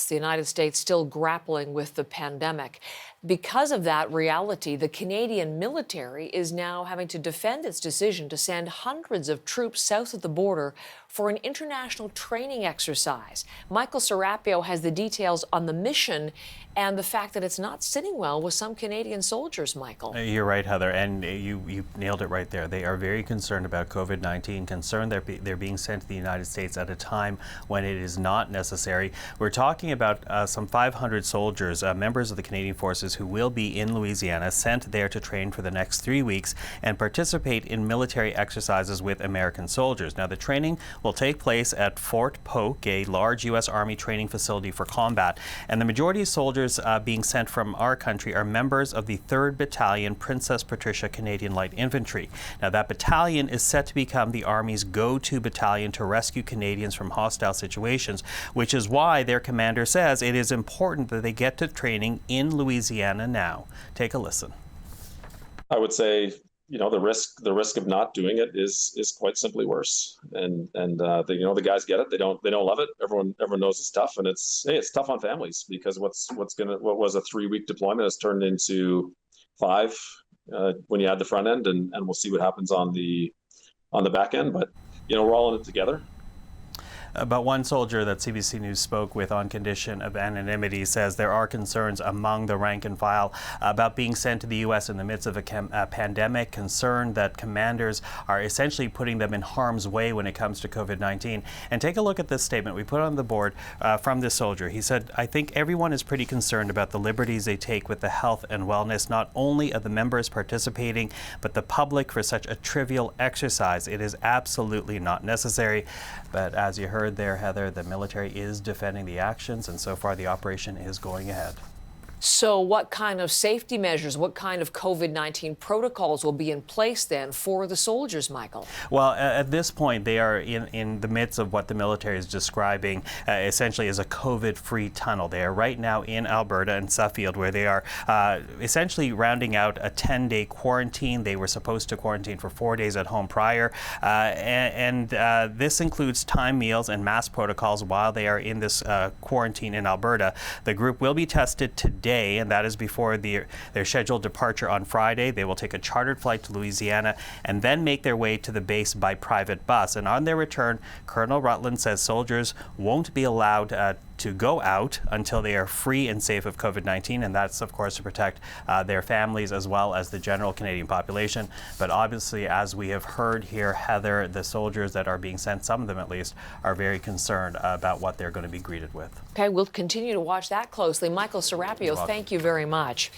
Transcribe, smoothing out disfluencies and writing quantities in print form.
deaths. The United States still grappling with the pandemic. Because of that reality, the Canadian military is now having to defend its decision to send hundreds of troops south of the border for an international training exercise. Michael Serapio has the details on the mission and the fact that it's not sitting well with some Canadian soldiers, Michael. You're right, Heather, and you nailed it right there. They are very concerned about COVID-19, concerned they're being sent to the United States at a time when it is not necessary. We're talking about some 500 soldiers, members of the Canadian Forces, who will be in Louisiana, sent there to train for the next 3 weeks and participate in military exercises with American soldiers. Now, the training will take place at Fort Polk, a large U.S. Army training facility for combat, and the majority of soldiers being sent from our country are members of the 3rd Battalion Princess Patricia Canadian Light Infantry. Now, that battalion is set to become the Army's go-to battalion to rescue Canadians from hostile situations, which is why their commander says it is important that they get to training in Louisiana now. Take a listen. I would say, the risk of not doing it is quite simply worse. And the guys get it. They don't love it. Everyone knows it's tough, and it's tough on families because what was a 3-week deployment has turned into 5 when you add the front end, and we'll see what happens on the back end. But we're all in it together. But one soldier that CBC News spoke with on condition of anonymity says there are concerns among the rank and file about being sent to the U.S. in the midst of a pandemic, concerned that commanders are essentially putting them in harm's way when it comes to COVID-19. And take a look at this statement we put on the board from this soldier. He said, "I think everyone is pretty concerned about the liberties they take with the health and wellness, not only of the members participating, but the public for such a trivial exercise. It is absolutely not necessary." But as you heard there, Heather, the military is defending the actions, and so far the operation is going ahead. So what kind of safety measures, what kind of COVID-19 protocols will be in place then for the soldiers, Michael? Well, at this point, they are in the midst of what the military is describing essentially as a COVID-free tunnel. They are right now in Alberta and Suffield, where they are essentially rounding out a 10-day quarantine. They were supposed to quarantine for 4 days at home prior. And this includes timed meals and mask protocols while they are in this quarantine in Alberta. The group will be tested today, and that is before their scheduled departure on Friday. They will take a chartered flight to Louisiana and then make their way to the base by private bus. And on their return, Colonel Rutland says soldiers won't be allowed to go out until they are free and safe of COVID-19, and that's, of course, to protect their families as well as the general Canadian population. But obviously, as we have heard here, Heather, the soldiers that are being sent, some of them at least, are very concerned about what they're going to be greeted with. Okay, we'll continue to watch that closely. Michael Serapio, thank you very much.